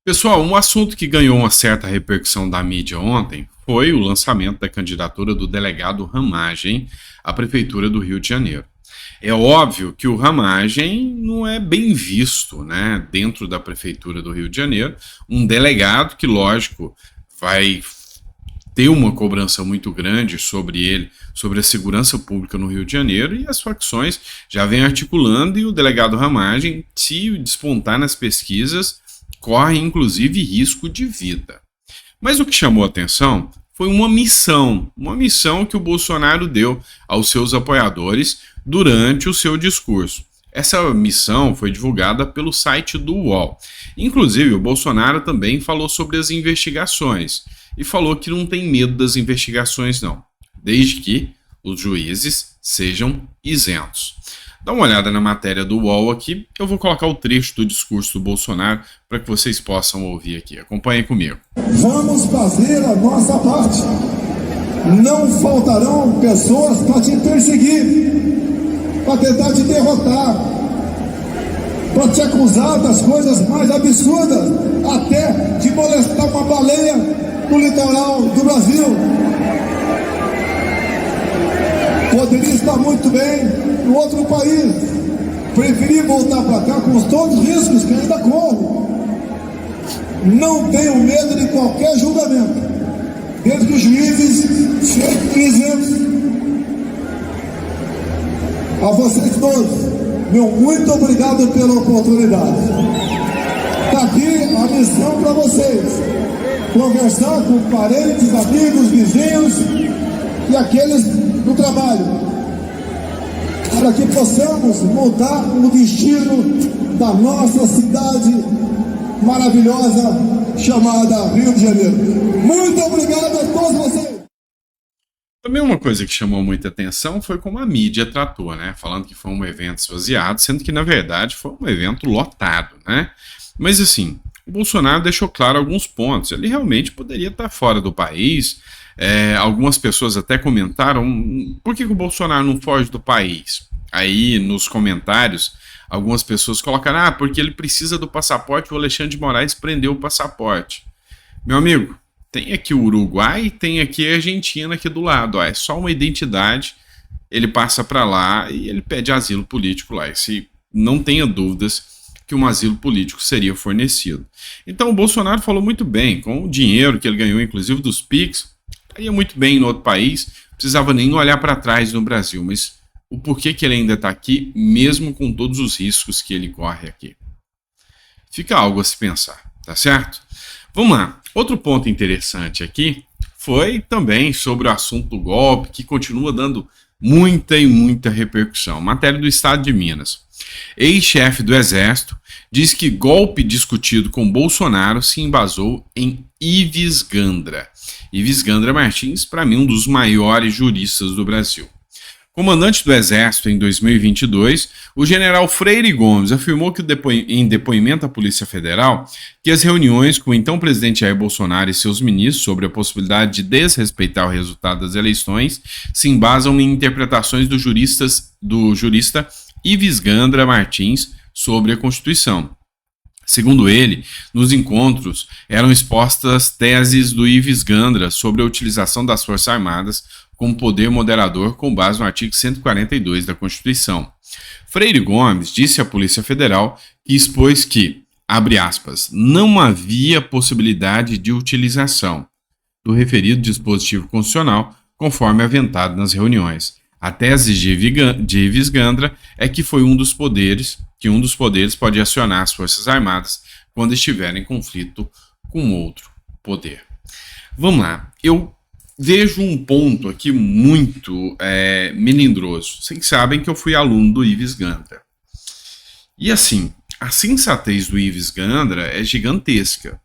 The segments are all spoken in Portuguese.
Pessoal, um assunto que ganhou uma certa repercussão da mídia ontem foi o lançamento da candidatura do delegado Ramagem à Prefeitura do Rio de Janeiro. É óbvio que o Ramagem não é bem visto, né, dentro da Prefeitura do Rio de Janeiro, um delegado que, lógico, vai ter uma cobrança muito grande sobre ele, sobre a segurança pública no Rio de Janeiro, e as facções já vêm articulando, e o delegado Ramagem, se despontar nas pesquisas, corre inclusive risco de vida. Mas o que chamou a atenção foi uma missão que o Bolsonaro deu aos seus apoiadores durante o seu discurso. Essa missão foi divulgada pelo site do UOL. Inclusive, o Bolsonaro também falou sobre as investigações e falou que não tem medo das investigações não, desde que os juízes sejam isentos. Dá uma olhada na matéria do UOL aqui, eu vou colocar o trecho do discurso do Bolsonaro para que vocês possam ouvir aqui. Acompanhem comigo. Vamos fazer a nossa parte. Não faltarão pessoas para te perseguir, para tentar te derrotar, para te acusar das coisas mais absurdas, até de molestar uma baleia no litoral do Brasil. Poderia estar muito bem no outro país. Preferi voltar para cá com todos os riscos que ainda corro. Não tenho medo de qualquer julgamento, desde que os juízes sejam isentos. A vocês todos, meu muito obrigado pela oportunidade. Está aqui a missão para vocês: conversar com parentes, amigos, vizinhos e aqueles do trabalho, para que possamos mudar o destino da nossa cidade maravilhosa chamada Rio de Janeiro. Muito obrigado a todos vocês. Também uma coisa que chamou muita atenção foi como a mídia tratou, né? Falando que foi um evento esvaziado, sendo que na verdade foi um evento lotado, né? Mas assim, o Bolsonaro deixou claro alguns pontos. Ele realmente poderia estar fora do país. Algumas pessoas até comentaram por que o Bolsonaro não foge do país. Aí nos comentários algumas pessoas colocaram: porque ele precisa do passaporte, o Alexandre de Moraes prendeu o passaporte. Meu amigo, tem aqui o Uruguai, tem aqui a Argentina aqui do lado, é só uma identidade, ele passa para lá e ele pede asilo político lá. E se não tenha dúvidas que um asilo político seria fornecido. Então o Bolsonaro falou muito bem, com o dinheiro que ele ganhou inclusive dos PIX, estaria muito bem em outro país, não precisava nem olhar para trás no Brasil, mas o porquê que ele ainda está aqui, mesmo com todos os riscos que ele corre aqui. Fica algo a se pensar, tá certo? Vamos lá. Outro ponto interessante aqui foi também sobre o assunto do golpe, que continua dando muita e muita repercussão. Matéria do Estado de Minas. Ex-chefe do Exército diz que golpe discutido com Bolsonaro se embasou em Ives Gandra. Ives Gandra Martins, para mim, um dos maiores juristas do Brasil. Comandante do Exército em 2022, o general Freire Gomes afirmou que em depoimento à Polícia Federal que as reuniões com o então presidente Jair Bolsonaro e seus ministros sobre a possibilidade de desrespeitar o resultado das eleições se embasam em interpretações do jurista Ives Gandra Martins sobre a Constituição. Segundo ele, nos encontros eram expostas teses do Ives Gandra sobre a utilização das Forças Armadas como poder moderador com base no artigo 142 da Constituição. Freire Gomes disse à Polícia Federal que expôs que, abre aspas, não havia possibilidade de utilização do referido dispositivo constitucional conforme aventado nas reuniões. A tese de Ives Gandra é que um dos poderes pode acionar as Forças Armadas quando estiver em conflito com outro poder. Vamos lá, eu vejo um ponto aqui muito melindroso. Vocês sabem que eu fui aluno do Ives Gandra. E assim, a sensatez do Ives Gandra é gigantesca.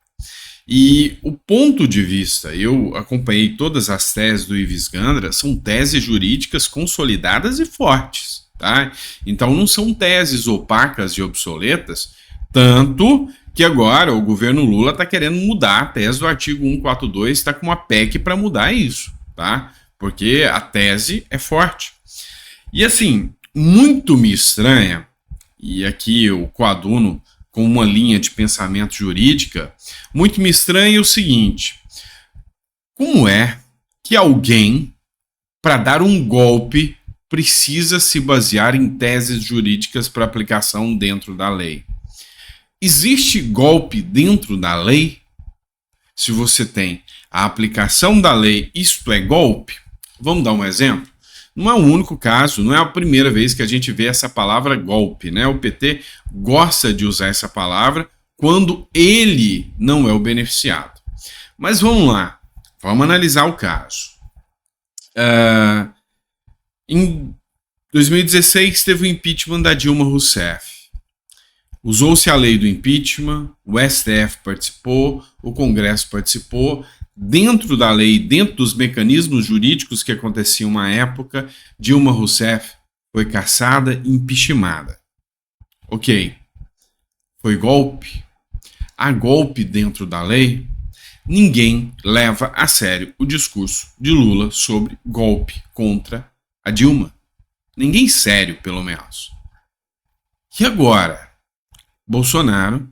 E o ponto de vista, eu acompanhei todas as teses do Ives Gandra, são teses jurídicas consolidadas e fortes, tá? Então não são teses opacas e obsoletas, tanto que agora o governo Lula está querendo mudar a tese do artigo 142, está com uma PEC para mudar isso, tá? Porque a tese é forte. E assim, muito me estranha, e aqui o coaduno com uma linha de pensamento jurídica, muito me estranha o seguinte: como é que alguém, para dar um golpe, precisa se basear em teses jurídicas para aplicação dentro da lei? Existe golpe dentro da lei? Se você tem a aplicação da lei, isto é golpe? Vamos dar um exemplo? Não é o único caso, não é a primeira vez que a gente vê essa palavra golpe, né? O PT gosta de usar essa palavra quando ele não é o beneficiado. Mas vamos lá, vamos analisar o caso. Em 2016 teve o impeachment da Dilma Rousseff. Usou-se a lei do impeachment, o STF participou, o Congresso participou. Dentro da lei, dentro dos mecanismos jurídicos que aconteciam na época, Dilma Rousseff foi cassada e impeachmentada. Ok. Foi golpe? Há golpe dentro da lei? Ninguém leva a sério o discurso de Lula sobre golpe contra a Dilma. Ninguém sério, pelo menos. E agora? Bolsonaro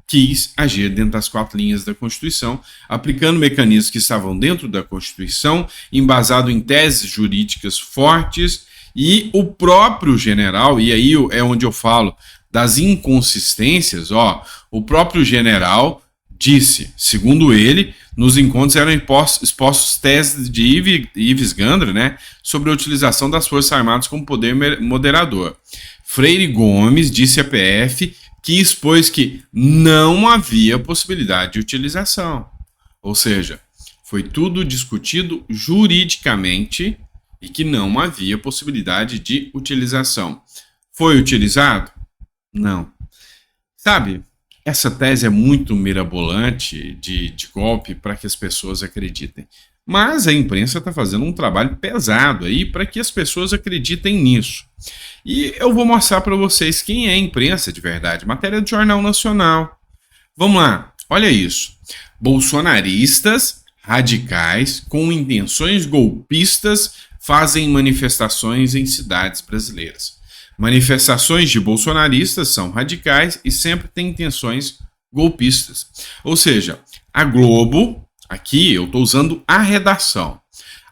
quis agir dentro das 4 linhas da Constituição, aplicando mecanismos que estavam dentro da Constituição, embasado em teses jurídicas fortes, e o próprio general, e aí é onde eu falo das inconsistências, o próprio general disse, segundo ele, nos encontros eram expostos teses de Ives Gandra, né, sobre a utilização das Forças Armadas como poder moderador. Freire Gomes disse à PF que expôs que não havia possibilidade de utilização. Ou seja, foi tudo discutido juridicamente e que não havia possibilidade de utilização. Foi utilizado? Não. Sabe, essa tese é muito mirabolante de golpe para que as pessoas acreditem. Mas a imprensa está fazendo um trabalho pesado aí para que as pessoas acreditem nisso. E eu vou mostrar para vocês quem é a imprensa de verdade. Matéria do Jornal Nacional. Vamos lá, olha isso. Bolsonaristas radicais com intenções golpistas fazem manifestações em cidades brasileiras. Manifestações de bolsonaristas são radicais e sempre têm intenções golpistas. Ou seja, a Globo... Aqui eu estou usando a redação.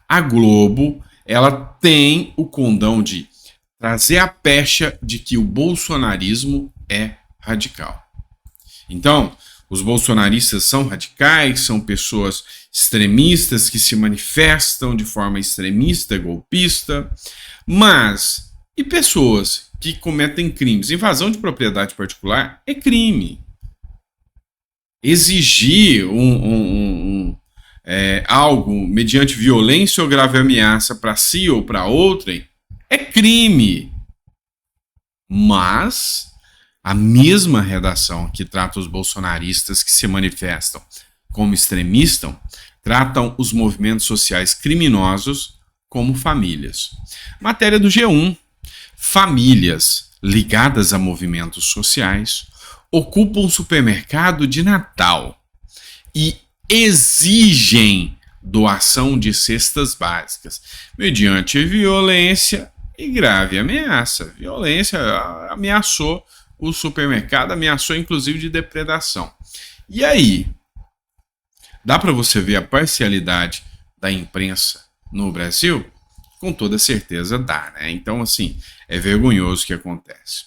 A Globo, ela tem o condão de trazer a pecha de que o bolsonarismo é radical. Então, os bolsonaristas são radicais, são pessoas extremistas que se manifestam de forma extremista, golpista, mas e pessoas que cometem crimes? Invasão de propriedade particular é crime. Exigir algo mediante violência ou grave ameaça para si ou para outrem é crime. Mas a mesma redação que trata os bolsonaristas que se manifestam como extremistas, tratam os movimentos sociais criminosos como famílias. Matéria do G1. Famílias ligadas a movimentos sociais ocupam um supermercado de Natal e exigem doação de cestas básicas, mediante violência e grave ameaça. Violência ameaçou o supermercado, ameaçou inclusive de depredação. E aí? Dá para você ver a parcialidade da imprensa no Brasil? Com toda certeza dá, né? Então, assim, é vergonhoso o que acontece.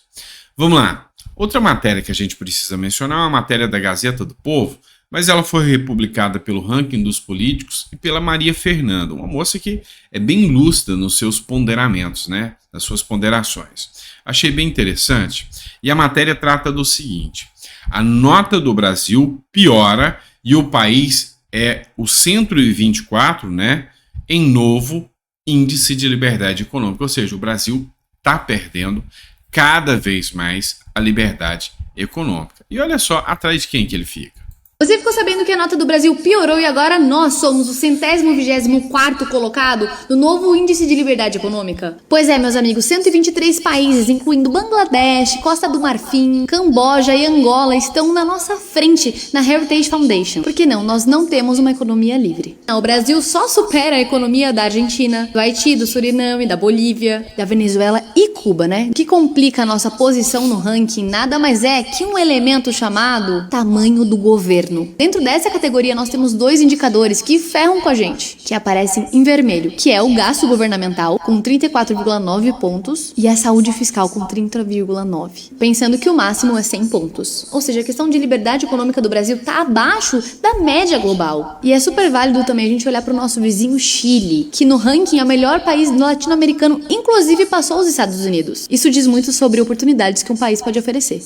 Vamos lá. Outra matéria que a gente precisa mencionar é uma matéria da Gazeta do Povo, mas ela foi republicada pelo Ranking dos Políticos e pela Maria Fernanda, uma moça que é bem lúcida nos seus ponderamentos, né? Nas suas ponderações. Achei bem interessante. E a matéria trata do seguinte: a nota do Brasil piora e o país é o 124, né? Em novo índice de liberdade econômica. Ou seja, o Brasil está perdendo cada vez mais a liberdade econômica. E olha só, atrás de quem que ele fica? O Você ficou sabendo que a nota do Brasil piorou e agora nós somos o 124º colocado no novo Índice de Liberdade Econômica? Pois é, meus amigos, 123 países, incluindo Bangladesh, Costa do Marfim, Camboja e Angola, estão na nossa frente na Heritage Foundation. Por que não? Nós não temos uma economia livre. O Brasil só supera a economia da Argentina, do Haiti, do Suriname, da Bolívia, da Venezuela e Cuba, né? O que complica a nossa posição no ranking nada mais é que um elemento chamado tamanho do governo. Dentro dessa categoria nós temos dois indicadores que ferram com a gente, que aparecem em vermelho, que é o gasto governamental com 34,9 pontos e a saúde fiscal com 30,9, pensando que o máximo é 100 pontos. Ou seja, a questão de liberdade econômica do Brasil está abaixo da média global. E é super válido também a gente olhar para o nosso vizinho Chile, que no ranking é o melhor país latino-americano, inclusive passou os Estados Unidos. Isso diz muito sobre oportunidades que um país pode oferecer.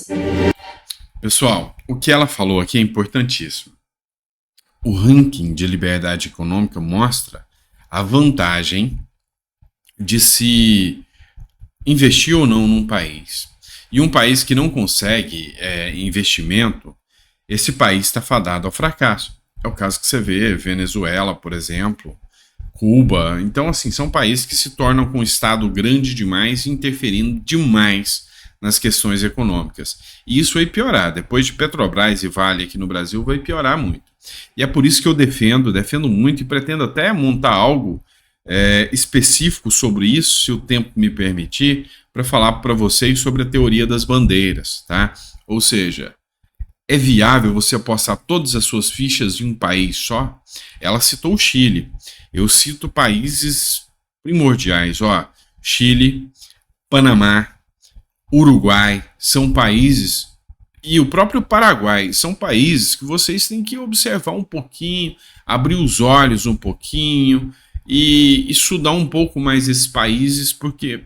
Pessoal, o que ela falou aqui é importantíssimo. O ranking de liberdade econômica mostra a vantagem de se investir ou não num país. E um país que não consegue investimento, esse país está fadado ao fracasso. É o caso que você vê, Venezuela, por exemplo, Cuba. Então, assim, são países que se tornam com um Estado grande demais e interferindo demais nas questões econômicas. E isso vai piorar. Depois de Petrobras e Vale aqui no Brasil, vai piorar muito. E é por isso que eu defendo muito e pretendo até montar algo específico sobre isso, se o tempo me permitir, para falar para vocês sobre a teoria das bandeiras, tá? Ou seja, é viável você apostar todas as suas fichas em um país só? Ela citou o Chile. Eu cito países primordiais, Chile, Panamá, Uruguai, são países, e o próprio Paraguai, são países que vocês têm que observar um pouquinho, abrir os olhos um pouquinho e estudar um pouco mais esses países, porque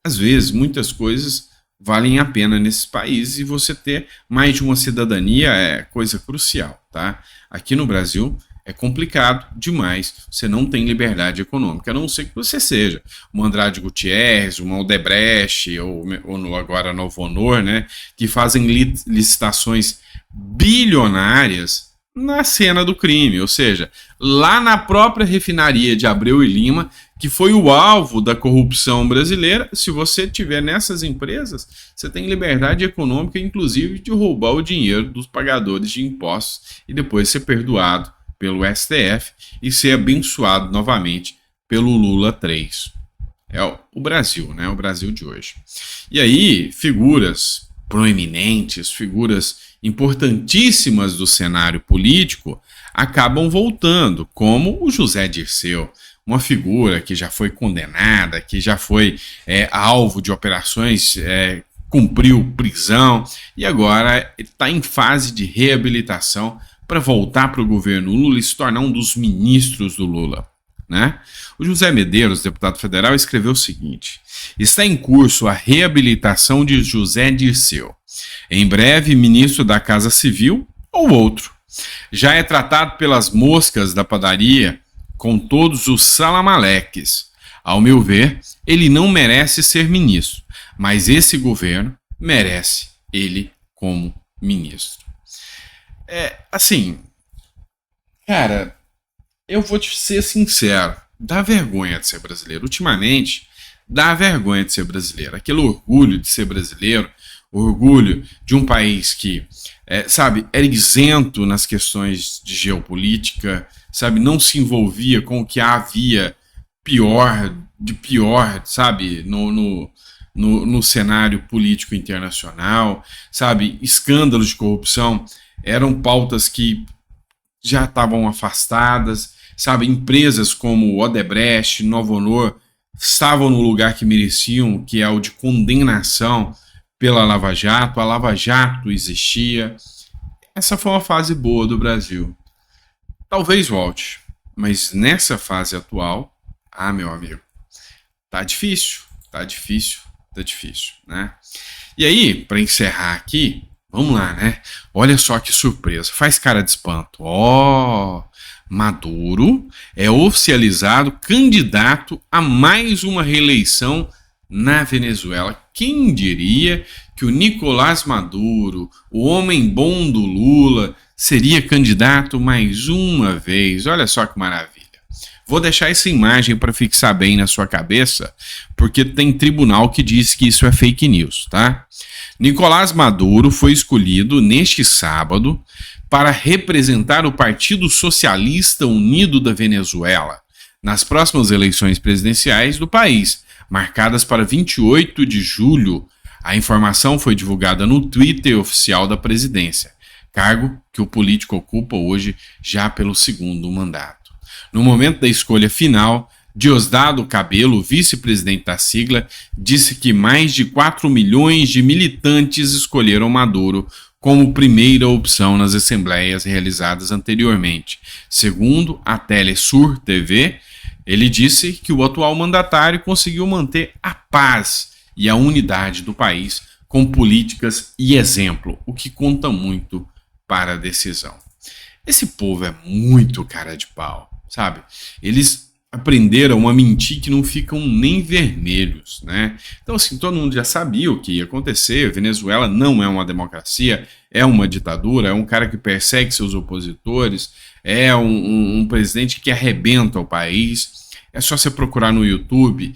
às vezes muitas coisas valem a pena nesses países e você ter mais de uma cidadania é coisa crucial, tá? Aqui no Brasil é complicado demais, você não tem liberdade econômica, a não ser que você seja uma Andrade Gutierrez, uma Odebrecht ou agora Novo Honor, né, que fazem licitações bilionárias na cena do crime, ou seja, lá na própria refinaria de Abreu e Lima, que foi o alvo da corrupção brasileira. Se você tiver nessas empresas, você tem liberdade econômica, inclusive de roubar o dinheiro dos pagadores de impostos e depois ser perdoado pelo STF e ser abençoado novamente pelo Lula 3. É o Brasil, né? O Brasil de hoje. E aí, figuras proeminentes, figuras importantíssimas do cenário político acabam voltando, como o José Dirceu, uma figura que já foi condenada, que já foi alvo de operações, cumpriu prisão e agora está em fase de reabilitação para voltar para o governo Lula e se tornar um dos ministros do Lula, né? O José Medeiros, deputado federal, escreveu o seguinte: está em curso a reabilitação de José Dirceu. Em breve, ministro da Casa Civil ou outro. Já é tratado pelas moscas da padaria com todos os salamaleques. Ao meu ver, ele não merece ser ministro, mas esse governo merece ele como ministro. Assim, cara, eu vou te ser sincero, dá vergonha de ser brasileiro. Ultimamente, dá vergonha de ser brasileiro. Aquele orgulho de ser brasileiro, orgulho de um país que, era isento nas questões de geopolítica, não se envolvia com o que havia de pior, no cenário político internacional, escândalos de corrupção eram pautas que já estavam afastadas, empresas como Odebrecht, Novo Honor estavam no lugar que mereciam, que é o de condenação pela Lava Jato. A Lava Jato existia. Essa foi uma fase boa do Brasil. Talvez volte, mas nessa fase atual, meu amigo, tá difícil, né? E aí, para encerrar aqui, vamos lá, né? Olha só que surpresa, faz cara de espanto. Maduro é oficializado candidato a mais uma reeleição na Venezuela. Quem diria que o Nicolás Maduro, o homem bom do Lula, seria candidato mais uma vez. Olha só que maravilha. Vou deixar essa imagem para fixar bem na sua cabeça, porque tem tribunal que diz que isso é fake news, tá? Nicolás Maduro foi escolhido neste sábado para representar o Partido Socialista Unido da Venezuela nas próximas eleições presidenciais do país, marcadas para 28 de julho. A informação foi divulgada no Twitter oficial da presidência, cargo que o político ocupa hoje já pelo segundo mandato. No momento da escolha final, Diosdado Cabello, vice-presidente da sigla, disse que mais de 4 milhões de militantes escolheram Maduro como primeira opção nas assembleias realizadas anteriormente. Segundo a Telesur TV, ele disse que o atual mandatário conseguiu manter a paz e a unidade do país com políticas e exemplo, o que conta muito para a decisão. Esse povo é muito cara de pau, sabe? Eles aprenderam a mentir que não ficam nem vermelhos, né? Então, assim, todo mundo já sabia o que ia acontecer. Venezuela não é uma democracia, é uma ditadura, é um cara que persegue seus opositores, é um presidente que arrebenta o país. É só você procurar no YouTube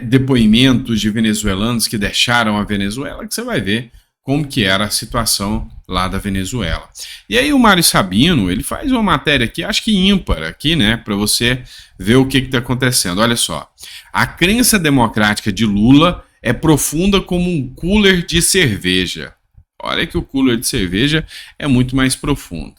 depoimentos de venezuelanos que deixaram a Venezuela, que você vai ver como que era a situação lá da Venezuela. E aí o Mário Sabino, ele faz uma matéria aqui, acho que ímpar aqui, né, para você ver o que está acontecendo. Olha só, a crença democrática de Lula é profunda como um cooler de cerveja. Olha que o cooler de cerveja é muito mais profundo.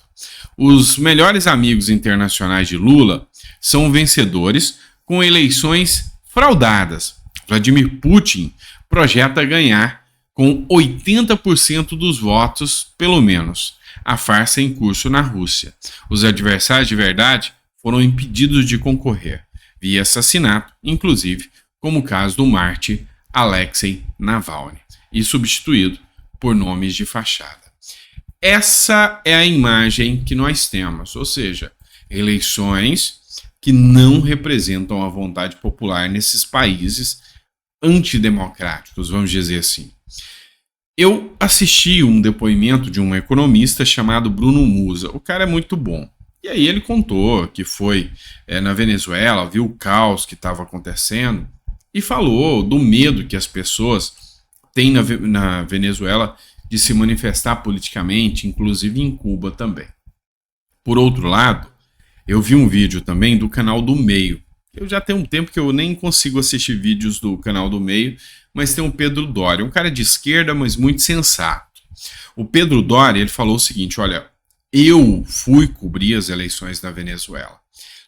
Os melhores amigos internacionais de Lula são vencedores com eleições fraudadas. Vladimir Putin projeta ganhar com 80% dos votos, pelo menos. A farsa em curso na Rússia. Os adversários de verdade foram impedidos de concorrer, via assassinato, inclusive, como o caso do mártir Alexei Navalny, e substituído por nomes de fachada. Essa é a imagem que nós temos, ou seja, eleições que não representam a vontade popular nesses países antidemocráticos, vamos dizer assim. Eu assisti um depoimento de um economista chamado Bruno Musa. O cara é muito bom. E aí ele contou que foi na Venezuela, viu o caos que estava acontecendo e falou do medo que as pessoas têm na Venezuela de se manifestar politicamente, inclusive em Cuba também. Por outro lado, eu vi um vídeo também do canal do Meio. Eu já tenho um tempo que eu nem consigo assistir vídeos do canal do Meio, mas tem o Pedro Doria, um cara de esquerda, mas muito sensato. O Pedro Doria, ele falou o seguinte, olha, eu fui cobrir as eleições na Venezuela.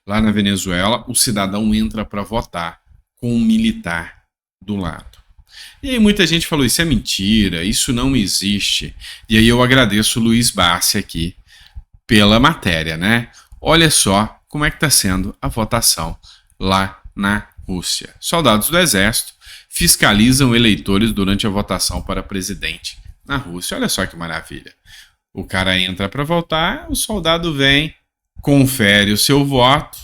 Lá na Venezuela, o cidadão entra para votar com um militar do lado. E aí muita gente falou, isso é mentira, isso não existe. E aí eu agradeço o Luiz Bassi aqui pela matéria, né? Olha só como é que está sendo a votação lá na Rússia. Soldados do Exército fiscalizam eleitores durante a votação para presidente na Rússia. Olha só que maravilha. O cara entra para votar, o soldado vem, confere o seu voto,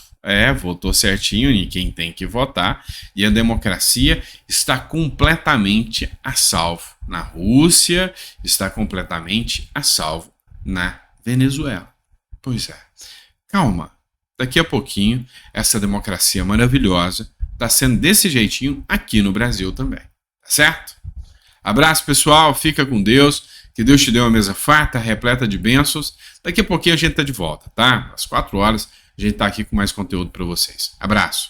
votou certinho em quem tem que votar, e a democracia está completamente a salvo na Rússia, está completamente a salvo na Venezuela. Pois é. Calma. Daqui a pouquinho, essa democracia maravilhosa está sendo desse jeitinho aqui no Brasil também. Tá certo? Abraço, pessoal. Fica com Deus. Que Deus te dê uma mesa farta, repleta de bênçãos. Daqui a pouquinho a gente tá de volta, tá? Às 4 horas a gente tá aqui com mais conteúdo para vocês. Abraço.